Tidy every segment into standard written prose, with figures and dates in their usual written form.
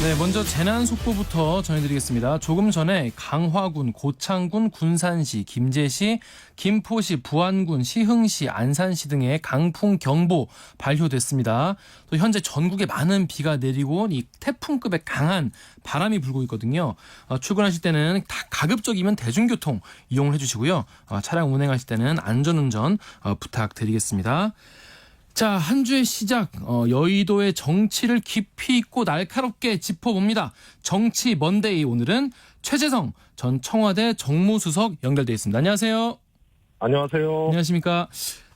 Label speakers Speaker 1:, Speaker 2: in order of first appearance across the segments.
Speaker 1: 네, 먼저 재난 속보부터 전해드리겠습니다. 조금 전에 강화군, 고창군, 군산시, 김제시, 김포시, 부안군, 시흥시, 안산시 등의 강풍 경보 발효됐습니다. 또 현재 전국에 많은 비가 내리고 이 태풍급의 강한 바람이 불고 있거든요. 출근하실 때는 가급적이면 대중교통 이용을 해주시고요. 차량 운행하실 때는 안전운전 부탁드리겠습니다. 자, 한 주의 시작, 여의도의 정치를 깊이 있고 날카롭게 짚어봅니다. 정치 먼데이, 오늘은 최재성 전 청와대 정무수석 연결돼 있습니다. 안녕하세요.
Speaker 2: 안녕하세요.
Speaker 1: 안녕하십니까.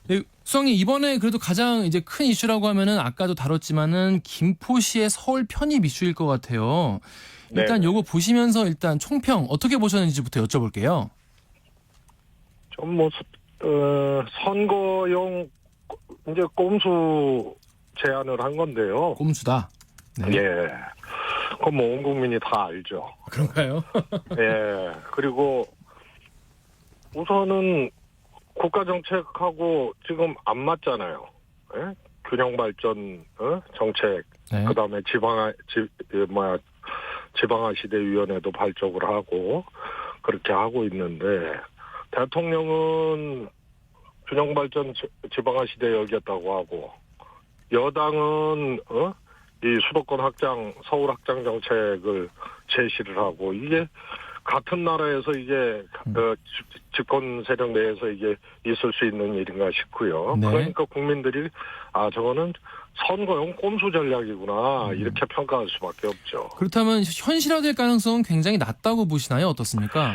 Speaker 1: 네, 수석님, 이번에 그래도 가장 이제 큰 이슈라고 하면은 아까도 다뤘지만은 김포시의 서울 편입 이슈일 것 같아요. 일단 요거 보시면서 일단 총평 어떻게 보셨는지부터 여쭤볼게요.
Speaker 2: 좀 선거용 이제 꼼수 제안을 한 건데요.
Speaker 1: 꼼수다. 네.
Speaker 2: 예. 그건 뭐 온 국민이 다 알죠.
Speaker 1: 그런가요?
Speaker 2: 예. 그리고 우선은 국가 정책하고 지금 안 맞잖아요. 예? 균형 발전 정책.
Speaker 1: 네.
Speaker 2: 그다음에 지방화 시대 위원회도 발족을 하고 그렇게 하고 있는데 대통령은 균형 발전 지방화 시대에 열겠다고 하고 여당은 이 수도권 확장, 서울 확장 정책을 제시를 하고 이게 같은 나라에서 이게 집권 세력 내에서 이게 있을 수 있는 일인가 싶고요.
Speaker 1: 네.
Speaker 2: 그러니까 국민들이 저거는 선거용 꼼수 전략이구나 이렇게 평가할 수밖에 없죠.
Speaker 1: 그렇다면 현실화될 가능성은 굉장히 낮다고 보시나요? 어떻습니까?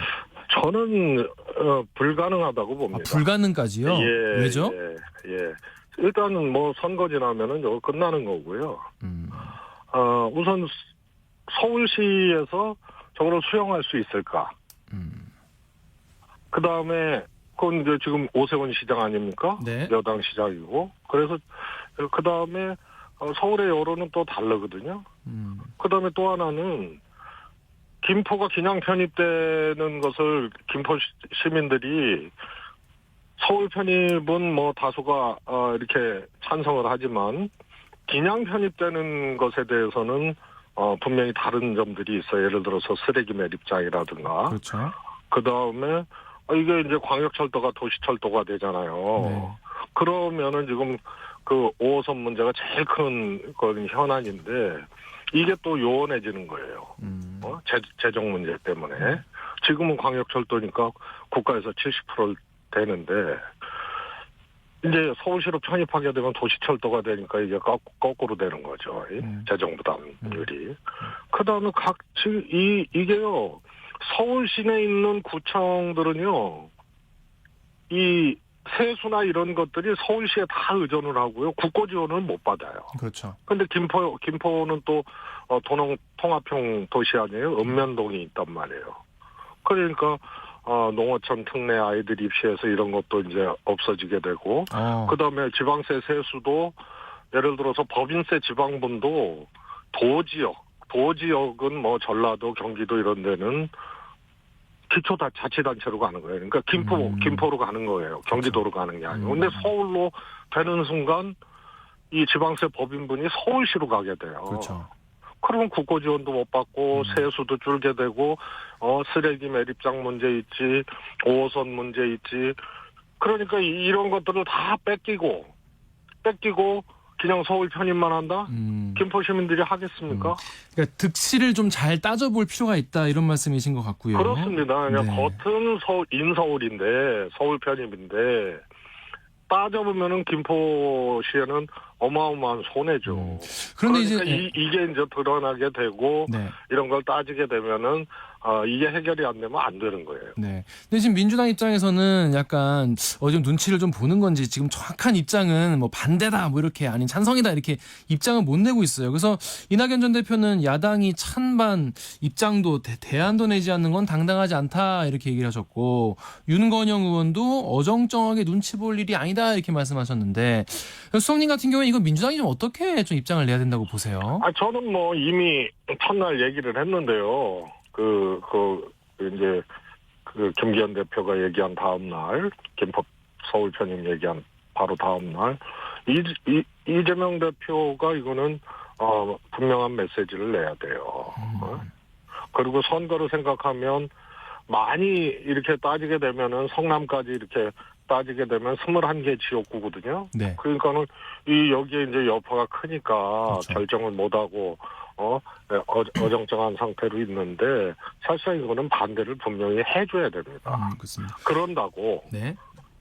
Speaker 2: 저는 불가능하다고 봅니다.
Speaker 1: 불가능까지요?
Speaker 2: 예,
Speaker 1: 왜죠?
Speaker 2: 예. 일단은 뭐 선거 지나면은 이거 끝나는 거고요. 우선 서울시에서 저걸 수용할 수 있을까? 그 다음에 그건 이제 지금 오세훈 시장 아닙니까?
Speaker 1: 네.
Speaker 2: 여당 시장이고. 그래서 그 다음에 서울의 여론은 또 다르거든요. 그 다음에 또 하나는 김포가 기냥 편입되는 것을 김포 시민들이 서울 편입은 뭐 다수가 이렇게 찬성을 하지만 기냥 편입되는 것에 대해서는 분명히 다른 점들이 있어요. 예를 들어서 쓰레기 매립장이라든가.
Speaker 1: 그렇죠.
Speaker 2: 그 다음에 이게 이제 광역철도가 도시철도가 되잖아요.
Speaker 1: 네.
Speaker 2: 그러면은 지금 그 5호선 문제가 제일 큰 건 현안인데 이게 또 요원해지는 거예요. 재정 문제 때문에. 지금은 광역철도니까 국가에서 70% 되는데 이제 서울시로 편입하게 되면 도시철도가 되니까 이게 거꾸로 되는 거죠. 재정 부담률이. 그다음에 이게요. 서울 시내에 있는 구청들은요. 이 세수나 이런 것들이 서울시에 다 의존을 하고요. 국고 지원을 못 받아요.
Speaker 1: 그렇죠.
Speaker 2: 근데 김포는 또 통합형 도시 아니에요. 읍면동이 있단 말이에요. 그러니까 농어촌 특례 아이들 입시해서 이런 것도 이제 없어지게 되고 그다음에 지방세 세수도 예를 들어서 법인세 지방분도 도지역은 뭐 전라도 경기도 이런 데는 기초자치단체로 가는 거예요. 그러니까 김포로 가는 거예요. 경기도로 가는 게 아니고. 근데 서울로 되는 순간 이 지방세 법인분이 서울시로 가게 돼요.
Speaker 1: 그렇죠.
Speaker 2: 그러면 국고 지원도 못 받고 세수도 줄게 되고 쓰레기 매립장 문제 있지, 5호선 문제 있지. 그러니까 이런 것들을 다 뺏기고 그냥 서울 편입만 한다? 김포 시민들이 하겠습니까?
Speaker 1: 그러니까 득실을 좀 잘 따져볼 필요가 있다 이런 말씀이신 것 같고요.
Speaker 2: 그렇습니다. 그냥
Speaker 1: 네.
Speaker 2: 겉은 인서울인데 서울 편입인데 따져보면은 김포시에는 어마어마한 손해죠.
Speaker 1: 그런데
Speaker 2: 그러니까
Speaker 1: 이제
Speaker 2: 이게 이제 드러나게 되고
Speaker 1: 네.
Speaker 2: 이런 걸 따지게 되면은 이게 해결이 안 되면 안 되는 거예요.
Speaker 1: 네. 근데 지금 민주당 입장에서는 약간 좀 눈치를 좀 보는 건지 지금 정확한 입장은 뭐 반대다 뭐 이렇게 아닌 찬성이다 이렇게 입장을 못 내고 있어요. 그래서 이낙연 전 대표는 야당이 찬반 입장도 대안도 내지 않는 건 당당하지 않다 이렇게 얘기를 하셨고 윤건영 의원도 어정쩡하게 눈치 볼 일이 아니다 이렇게 말씀하셨는데 수석님 같은 경우에 이건 민주당이 좀 어떻게 좀 입장을 내야 된다고 보세요?
Speaker 2: 저는 뭐 이미 첫날 얘기를 했는데요. 이제 김기현 대표가 얘기한 다음 날, 김포 서울 편입 얘기한 바로 다음 날, 이재명 대표가 이거는 분명한 메시지를 내야 돼요. 그리고 선거를 생각하면 많이 이렇게 따지게 되면은 성남까지 이렇게 따지게 되면 21개 지역구거든요.
Speaker 1: 네.
Speaker 2: 그러니까는 여기에 이제 여파가 크니까
Speaker 1: 그렇죠.
Speaker 2: 결정을 못하고 어정쩡한 상태로 있는데 사실상 이거는 반대를 분명히 해줘야 됩니다.
Speaker 1: 그렇습니다.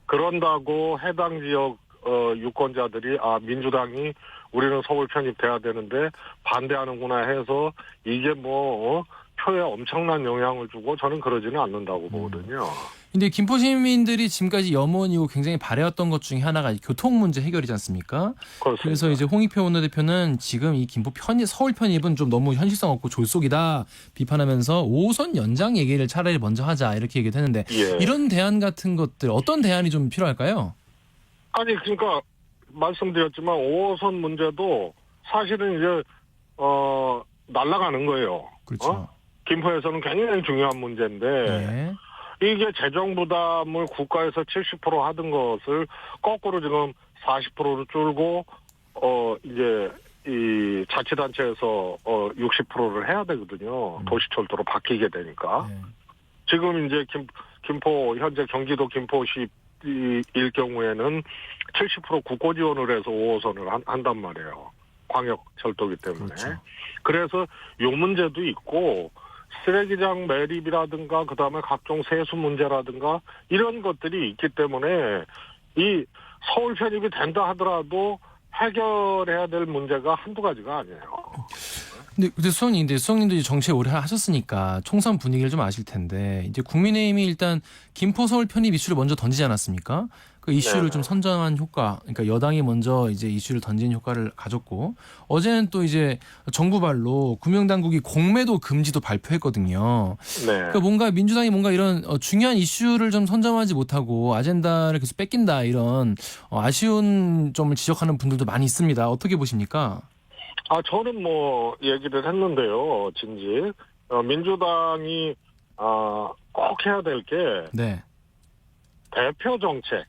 Speaker 2: 그런다고 해당 지역 유권자들이 민주당이 우리는 서울 편입돼야 되는데 반대하는구나 해서 이게 표에 엄청난 영향을 주고 저는 그러지는 않는다고 보거든요.
Speaker 1: 근데 김포 시민들이 지금까지 염원이고 굉장히 바래왔던 것 중에 하나가 교통 문제 해결이지 않습니까?
Speaker 2: 그렇습니다.
Speaker 1: 그래서 이제 홍익표 원내대표는 지금 이 김포 서울 편입은 좀 너무 현실성 없고 졸속이다 비판하면서 5호선 연장 얘기를 차라리 먼저 하자 이렇게 얘기를 했는데
Speaker 2: 예.
Speaker 1: 이런 대안 같은 것들 어떤 대안이 좀 필요할까요?
Speaker 2: 아니 그러니까 말씀드렸지만 5호선 문제도 사실은 이제 날아가는 거예요.
Speaker 1: 그렇죠.
Speaker 2: 김포에서는 굉장히 중요한 문제인데
Speaker 1: 네.
Speaker 2: 이게 재정 부담을 국가에서 70% 하던 것을 거꾸로 지금 40%로 줄고 이제 이 자치단체에서 60%를 해야 되거든요. 도시철도로 바뀌게 되니까.
Speaker 1: 네.
Speaker 2: 지금 이제 김포 현재 경기도 김포시 일 경우에는 70% 국고 지원을 해서 5호선을 한단 말이에요. 광역철도기 때문에.
Speaker 1: 그렇죠.
Speaker 2: 그래서 요 문제도 있고 쓰레기장 매립이라든가 그다음에 각종 세수 문제라든가 이런 것들이 있기 때문에 이 서울 편입이 된다 하더라도 해결해야 될 문제가 한두 가지가 아니에요.
Speaker 1: 근데 수석님도 이제 정치에 오래 하셨으니까 총선 분위기를 좀 아실 텐데 이제 국민의힘이 일단 김포 서울 편입 이슈를 먼저 던지지 않았습니까? 그 이슈를
Speaker 2: 네네.
Speaker 1: 좀 선점한 효과, 그러니까 여당이 먼저 이제 이슈를 던진 효과를 가졌고 어제는 또 이제 정부 발로 금융당국이 공매도 금지도 발표했거든요.
Speaker 2: 네.
Speaker 1: 그러니까 뭔가 민주당이 뭔가 이런 중요한 이슈를 좀 선점하지 못하고 아젠다를 계속 뺏긴다 이런 아쉬운 점을 지적하는 분들도 많이 있습니다. 어떻게 보십니까?
Speaker 2: 저는 얘기를 했는데요, 진지. 민주당이, 꼭 해야 될 게,
Speaker 1: 네.
Speaker 2: 대표 정책.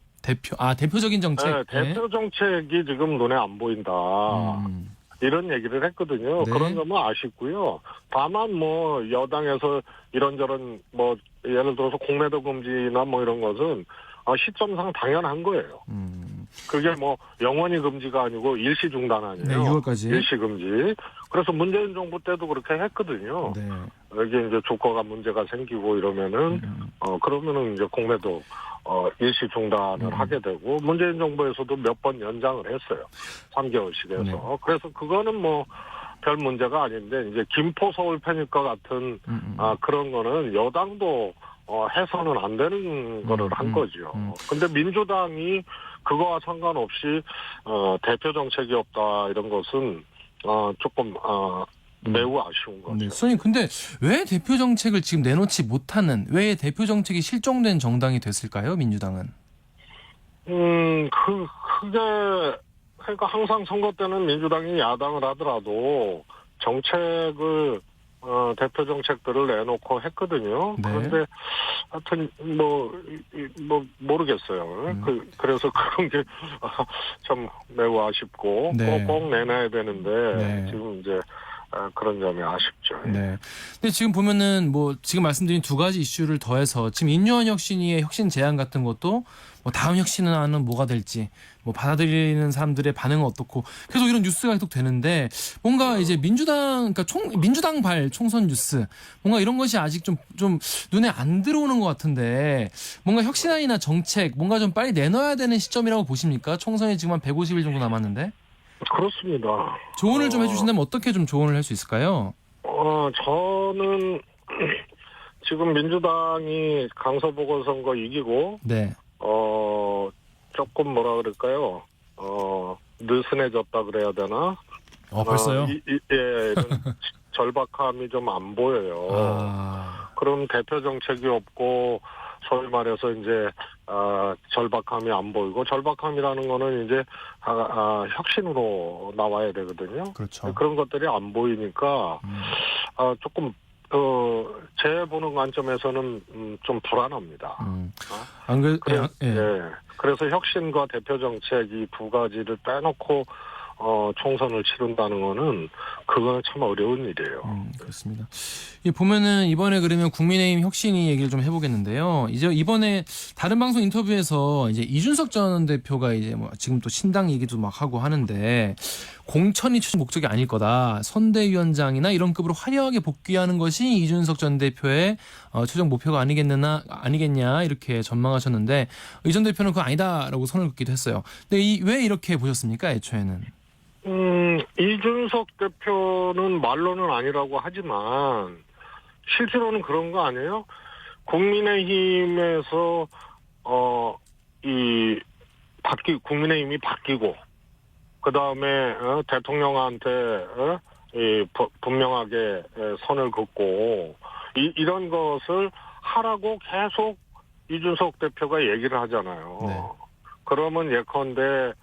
Speaker 1: 대표적인 정책.
Speaker 2: 네, 대표 정책이 지금 눈에 안 보인다. 이런 얘기를 했거든요.
Speaker 1: 네.
Speaker 2: 그런 점은 아쉽고요. 다만 여당에서 이런저런 예를 들어서 공매도 금지나 이런 것은 시점상 당연한 거예요. 그게 영원히 금지가 아니고 일시 중단 아니에요.
Speaker 1: 네, 6월까지.
Speaker 2: 일시 금지. 그래서 문재인 정부 때도 그렇게 했거든요.
Speaker 1: 네.
Speaker 2: 여기 이제 주가가 문제가 생기고 이러면은 그러면은 이제 공매도 일시 중단을 하게 되고 문재인 정부에서도 몇 번 연장을 했어요. 3개월씩 해서.
Speaker 1: 네.
Speaker 2: 그래서 그거는 별 문제가 아닌데 이제 김포 서울 편입과 같은 그런 거는 여당도 해서는 안 되는 거를 한 거죠. 근데 민주당이 그거와 상관없이 대표 정책이 없다 이런 것은 조금 매우 아쉬운 거죠.
Speaker 1: 네, 수석님 근데 왜 대표 정책을 지금 내놓지 못하는 왜 대표 정책이 실종된 정당이 됐을까요? 민주당은?
Speaker 2: 그게 그러니까 항상 선거 때는 민주당이 야당을 하더라도 정책을 대표 정책들을 내놓고 했거든요.
Speaker 1: 네.
Speaker 2: 그런데 하여튼 모르겠어요. 그래서 그런 게 참 매우 아쉽고
Speaker 1: 네.
Speaker 2: 꼭 내놔야 되는데
Speaker 1: 네.
Speaker 2: 지금 이제 그런 점이 아쉽죠.
Speaker 1: 네. 근데 지금 보면은 지금 말씀드린 두 가지 이슈를 더해서 지금 인요한 혁신위의 혁신 제안 같은 것도 다음 혁신안은 뭐가 될지 받아들이는 사람들의 반응은 어떻고 계속 이런 뉴스가 계속 되는데 뭔가 이제 민주당발 총선 뉴스 뭔가 이런 것이 아직 좀 눈에 안 들어오는 것 같은데 뭔가 혁신안이나 정책 뭔가 좀 빨리 내놔야 되는 시점이라고 보십니까? 총선이 지금 한 150일 정도 남았는데.
Speaker 2: 그렇습니다.
Speaker 1: 조언을 좀 해주신다면 어떻게 좀 조언을 할 수 있을까요?
Speaker 2: 저는 지금 민주당이 강서보궐선거 이기고
Speaker 1: 네.
Speaker 2: 조금 뭐라 그럴까요? 느슨해졌다 그래야 되나?
Speaker 1: 벌써요?
Speaker 2: 이런 절박함이 좀 안 보여요. 그럼 대표 정책이 없고 소위 말해서 이제 절박함이 안 보이고 절박함이라는 거는 이제 혁신으로 나와야 되거든요.
Speaker 1: 그렇죠.
Speaker 2: 그런 것들이 안 보이니까 조금 제 보는 관점에서는 좀 불안합니다.
Speaker 1: 안 그래?
Speaker 2: 그래서 혁신과 대표 정책 이 두 가지를 빼놓고 총선을 치른다는 거는 그거는 참 어려운 일이에요.
Speaker 1: 그렇습니다. 보면은 이번에 그러면 국민의힘 혁신위 얘기를 좀 해보겠는데요. 이제 이번에 다른 방송 인터뷰에서 이제 이준석 전 대표가 이제 뭐 지금 또 신당 얘기도 막 하고 하는데 공천이 최종 목적이 아닐 거다. 선대위원장이나 이런 급으로 화려하게 복귀하는 것이 이준석 전 대표의 최종 목표가 아니겠냐 이렇게 전망하셨는데 이 전 대표는 그거 아니다라고 선을 긋기도 했어요. 근데 왜 이렇게 보셨습니까? 애초에는.
Speaker 2: 이준석 대표는 말로는 아니라고 하지만 실제로는 그런 거 아니에요? 국민의힘에서 국민의힘이 바뀌고 그 다음에 대통령한테 분명하게 선을 긋고 이런 것을 하라고 계속 이준석 대표가 얘기를 하잖아요.
Speaker 1: 네.
Speaker 2: 그러면 예컨대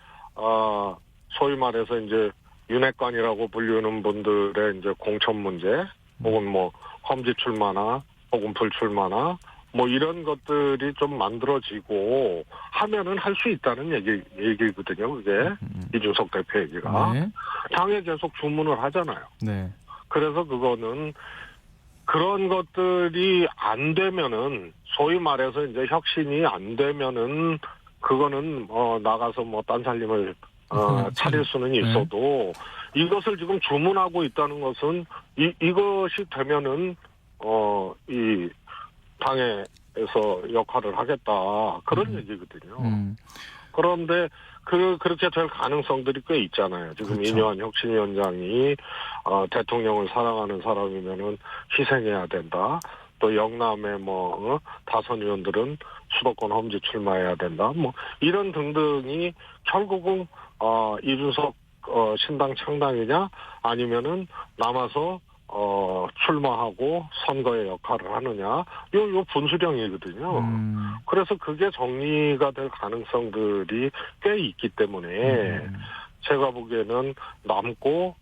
Speaker 2: 소위 말해서 이제 윤핵관이라고 불리는 분들의 이제 공천 문제 혹은 뭐 험지 출마나 혹은 불출마나 뭐 이런 것들이 좀 만들어지고 하면은 할 수 있다는 얘기거든요. 그게 이준석 대표 얘기가.
Speaker 1: 네.
Speaker 2: 당에 계속 주문을 하잖아요.
Speaker 1: 네.
Speaker 2: 그래서 그거는 그런 것들이 안 되면은 소위 말해서 이제 혁신이 안 되면은 그거는 나가서 뭐 딴 살림을 차릴 수는 있어도 이것을 지금 주문하고 있다는 것은 이것이 되면은 이 당에서 역할을 하겠다 그런 얘기거든요. 그런데 그렇게 될 가능성들이 꽤 있잖아요. 지금
Speaker 1: 그렇죠.
Speaker 2: 이뇨한 혁신위원장이 대통령을 사랑하는 사람이면은 희생해야 된다. 또 영남의 다선 의원들은 수도권 험지 출마해야 된다. 뭐 이런 등등이 결국은 이준석 신당 창당이냐 아니면은 남아서 출마하고 선거의 역할을 하느냐 요 분수령이거든요. 그래서 그게 정리가 될 가능성들이 꽤 있기 때문에 제가 보기에는 남고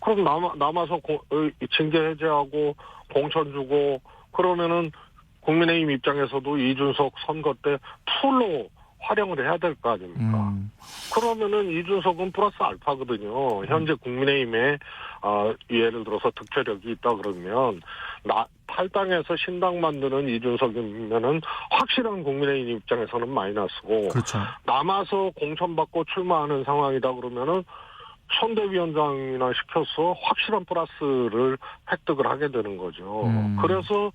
Speaker 2: 그럼 남아서 징계 해제하고 공천 주고 그러면은 국민의힘 입장에서도 이준석 선거 때 풀로 활용을 해야 될 거 아닙니까? 그러면은 이준석은 플러스 알파거든요. 현재 국민의힘에 예를 들어서 득표력이 있다 그러면 탈당해서 신당 만드는 이준석이면은 확실한 국민의힘 입장에서는 마이너스고
Speaker 1: 그렇죠.
Speaker 2: 남아서 공천받고 출마하는 상황이다 그러면은 선대위원장이나 시켜서 확실한 플러스를 획득을 하게 되는 거죠. 그래서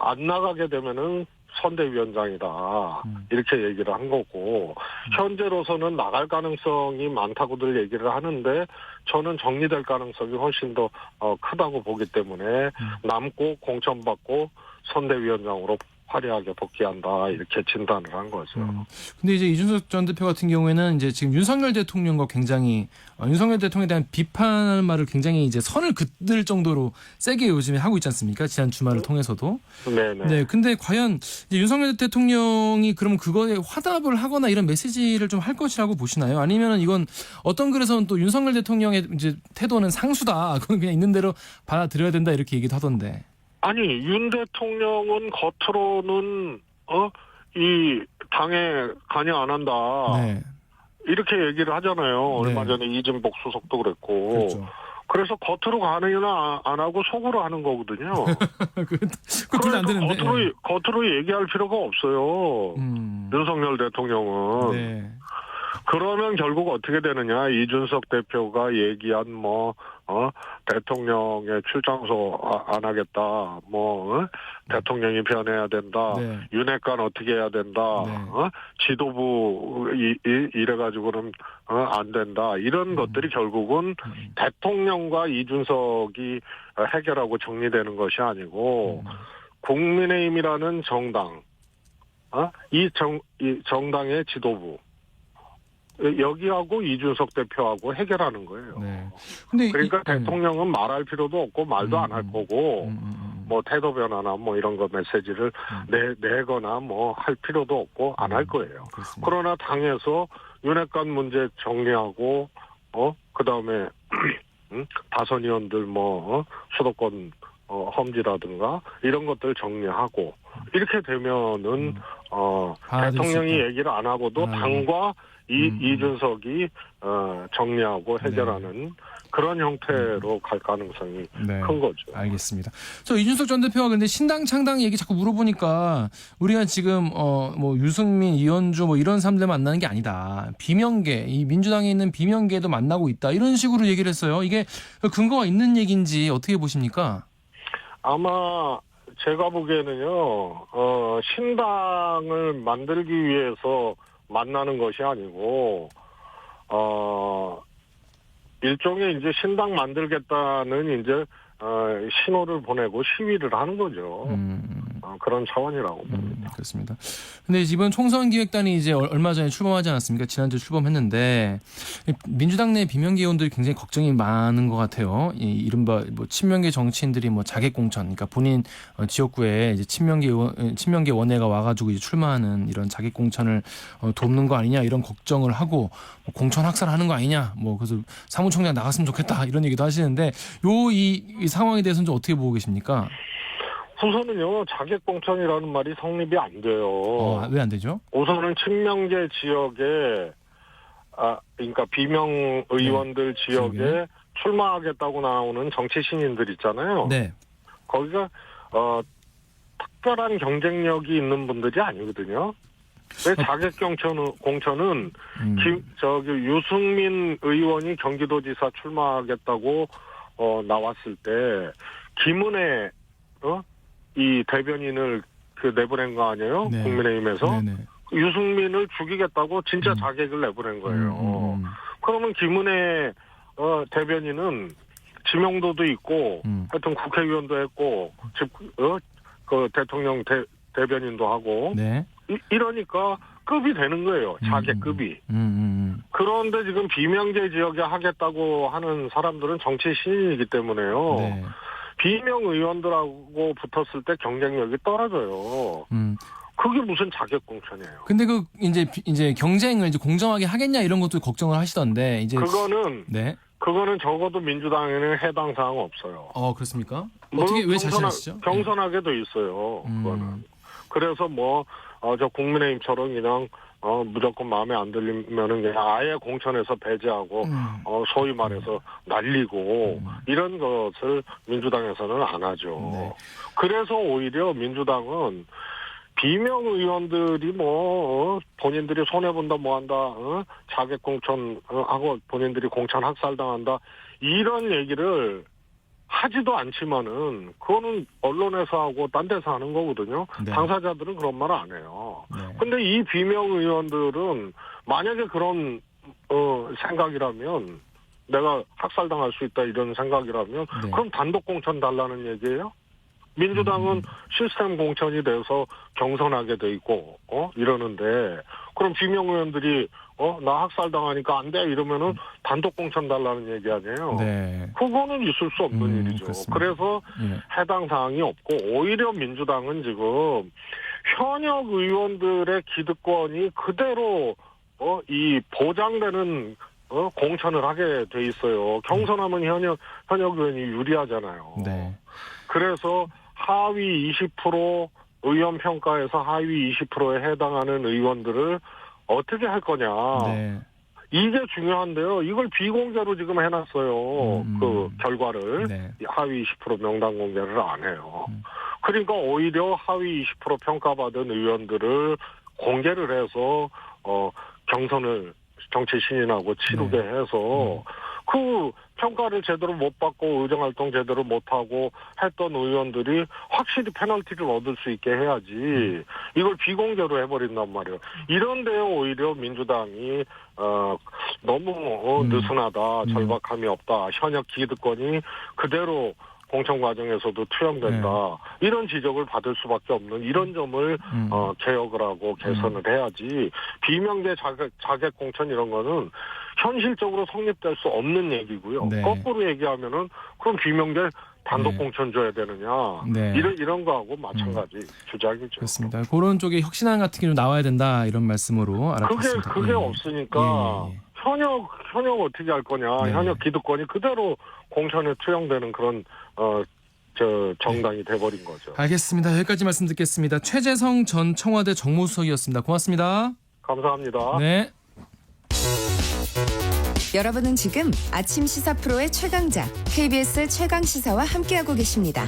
Speaker 2: 안 나가게 되면은 선대위원장이다 이렇게 얘기를 한 거고 현재로서는 나갈 가능성이 많다고들 얘기를 하는데 저는 정리될 가능성이 훨씬 더 크다고 보기 때문에 남고 공천받고 선대위원장으로 화려하게 복귀한다 이렇게 진단을 한 거죠.
Speaker 1: 근데 이제 이준석 전 대표 같은 경우에는 이제 지금 윤석열 대통령과 굉장히 윤석열 대통령에 대한 비판할 말을 굉장히 이제 선을 긋을 정도로 세게 요즘에 하고 있지 않습니까? 지난 주말을 통해서도.
Speaker 2: 네네.
Speaker 1: 네. 근데 과연 이제 윤석열 대통령이 그럼 그거에 화답을 하거나 이런 메시지를 좀 할 것이라고 보시나요? 아니면은 이건 어떤 글에서는 또 윤석열 대통령의 이제 태도는 상수다. 그건 그냥 있는 대로 받아들여야 된다 이렇게 얘기도 하던데.
Speaker 2: 아니 윤 대통령은 겉으로는 이 당에 관여 안 한다
Speaker 1: 네.
Speaker 2: 이렇게 얘기를 하잖아요. 얼마 전에 이진복 수석도 그랬고
Speaker 1: 그렇죠.
Speaker 2: 그래서 겉으로 관여는 안 하고 속으로 하는 거거든요.
Speaker 1: 그건 안 되는데.
Speaker 2: 겉으로 얘기할 필요가 없어요. 윤석열 대통령은.
Speaker 1: 네.
Speaker 2: 그러면 결국 어떻게 되느냐. 이준석 대표가 얘기한 대통령의 출장소 안 하겠다. 대통령이 변해야 된다.
Speaker 1: 네.
Speaker 2: 윤핵관 어떻게 해야 된다.
Speaker 1: 네.
Speaker 2: 지도부 이래가지고는 안 된다. 이런 것들이 결국은 대통령과 이준석이 해결하고 정리되는 것이 아니고 국민의힘이라는 정당, 이 정당의 지도부 여기하고 이준석 대표하고 해결하는 거예요.
Speaker 1: 네. 근데
Speaker 2: 그러니까 대통령은 말할 필요도 없고 말도 안 할 거고 태도 변화나 이런 거 메시지를 내거나 할 필요도 없고 안 할 거예요.
Speaker 1: 그렇습니다.
Speaker 2: 그러나 당에서 윤핵관 문제 정리하고 그다음에 다선 의원들 수도권 험지라든가 이런 것들 정리하고 이렇게 되면은
Speaker 1: 받아들일 수
Speaker 2: 대통령이
Speaker 1: 있다.
Speaker 2: 얘기를 안 하고도 당과 이준석이 정리하고 해결하는 그런 형태로 갈 가능성이
Speaker 1: 네.
Speaker 2: 큰 거죠.
Speaker 1: 알겠습니다. 저 이준석 전 대표가 근데 신당 창당 얘기 자꾸 물어보니까 우리가 지금 뭐 유승민, 이현주 뭐 이런 사람들 만나는 게 아니다. 비명계, 이 민주당에 있는 비명계도 만나고 있다. 이런 식으로 얘기를 했어요. 이게 근거가 있는 얘기인지 어떻게 보십니까?
Speaker 2: 아마 제가 보기에는요, 신당을 만들기 위해서 만나는 것이 아니고, 일종의 이제 신당 만들겠다는 이제, 신호를 보내고 시위를 하는 거죠. 그런 차원이라고 봅니다.
Speaker 1: 그렇습니다. 근데 이번 총선 기획단이 이제 얼마 전에 출범하지 않았습니까? 지난주에 출범했는데 민주당 내 비명계 의원들이 굉장히 걱정이 많은 것 같아요. 이른바 뭐 친명계 정치인들이 뭐 자객 공천, 그러니까 본인 지역구에 이제 친명계 원외가 와가지고 이제 출마하는 이런 자객 공천을 돕는 거 아니냐 이런 걱정을 하고 뭐 공천 학살하는 거 아니냐, 뭐 그래서 사무총장 나갔으면 좋겠다 이런 얘기도 하시는데 이 상황에 대해서는 좀 어떻게 보고 계십니까?
Speaker 2: 우선은요, 자객공천이라는 말이 성립이 안 돼요.
Speaker 1: 왜 안 되죠?
Speaker 2: 우선은 친명계 지역에, 그러니까 비명 의원들 지역에 출마하겠다고 나오는 정치 신인들 있잖아요.
Speaker 1: 네.
Speaker 2: 거기가, 특별한 경쟁력이 있는 분들이 아니거든요. 왜 자객공천은 유승민 의원이 경기도지사 출마하겠다고 나왔을 때 김은혜 이 대변인을 내보낸 거 아니에요?
Speaker 1: 네.
Speaker 2: 국민의힘에서
Speaker 1: 네네.
Speaker 2: 유승민을 죽이겠다고 진짜 자객을 내보낸 거예요. 그러면 김은혜 대변인은 지명도도 있고 하여튼 국회의원도 했고 그 대통령 대변인도 하고
Speaker 1: 네.
Speaker 2: 이러니까 급이 되는 거예요. 자객급이. 그런데 지금 비명계 지역에 하겠다고 하는 사람들은 정치 신인이기 때문에요.
Speaker 1: 네.
Speaker 2: 비명 의원들하고 붙었을 때 경쟁력이 떨어져요. 그게 무슨 자객공천이에요.
Speaker 1: 근데 이제 경쟁을 이제 공정하게 하겠냐 이런 것도 걱정을 하시던데 이제
Speaker 2: 그거는 적어도 민주당에는 해당 사항 없어요.
Speaker 1: 그렇습니까? 어떻게 왜 자신하시죠?
Speaker 2: 경선하게 돼 있어요. 그거는. 그래서 저 국민의힘처럼 그냥 무조건 마음에 안 들리면은 그냥 아예 공천에서 배제하고 소위 말해서 날리고 이런 것을 민주당에서는 안 하죠.
Speaker 1: 네.
Speaker 2: 그래서 오히려 민주당은 비명 의원들이 본인들이 손해 본다 뭐한다 자객 공천하고 본인들이 공천 학살당한다 이런 얘기를 하지도 않지만은 그거는 언론에서 하고 딴 데서 하는 거거든요.
Speaker 1: 네.
Speaker 2: 당사자들은 그런 말 안 해요.
Speaker 1: 네.
Speaker 2: 근데 이 비명 의원들은 만약에 그런 생각이라면 내가 학살당할 수 있다 이런 생각이라면 그럼 단독 공천 달라는 얘기예요? 민주당은 시스템 공천이 돼서 경선하게 돼 있고 이러는데 그럼 비명 의원들이 나 학살당하니까 안 돼 이러면은 단독 공천 달라는 얘기 아니에요.
Speaker 1: 네.
Speaker 2: 그거는 있을 수 없는 일이죠.
Speaker 1: 그렇습니다.
Speaker 2: 그래서 해당 사항이 없고 오히려 민주당은 지금 현역 의원들의 기득권이 그대로 이 보장되는 공천을 하게 돼 있어요. 경선하면 현역 의원이 유리하잖아요.
Speaker 1: 네.
Speaker 2: 그래서 하위 20% 의원 평가에서 하위 20%에 해당하는 의원들을 어떻게 할 거냐.
Speaker 1: 네.
Speaker 2: 이게 중요한데요. 이걸 비공개로 지금 해놨어요. 그 결과를.
Speaker 1: 네.
Speaker 2: 하위 20% 명단 공개를 안 해요. 그러니까 오히려 하위 20% 평가받은 의원들을 공개를 해서 경선을 정치 신인하고 치르게 해서 그 평가를 제대로 못 받고 의정활동 제대로 못하고 했던 의원들이 확실히 페널티를 얻을 수 있게 해야지 이걸 비공개로 해버린단 말이에요. 이런데 오히려 민주당이 너무 느슨하다, 절박함이 없다, 현역 기득권이 그대로 공천 과정에서도 투영된다. 이런 지적을 받을 수밖에 없는 이런 점을 개혁을 하고 개선을 해야지 비명계 자객 공천 이런 거는 현실적으로 성립될 수 없는 얘기고요.
Speaker 1: 네.
Speaker 2: 거꾸로 얘기하면은 그럼 비명계 단독 공천 줘야 되느냐. 이런 거하고 마찬가지 주장이죠.
Speaker 1: 그렇습니다. 그런 쪽에 혁신안 같은 게 좀 나와야 된다 이런 말씀으로 알아봤습니다.
Speaker 2: 그게 없으니까 현역 어떻게 할 거냐. 현역 기득권이 그대로 공천에 투영되는 그런 정당이 돼버린 거죠.
Speaker 1: 알겠습니다. 여기까지 말씀 듣겠습니다. 최재성 전 청와대 정무수석이었습니다. 고맙습니다.
Speaker 2: 감사합니다.
Speaker 1: 네.
Speaker 3: 여러분은 지금 아침 시사 프로의 최강자 KBS 최강 시사와 함께하고 계십니다.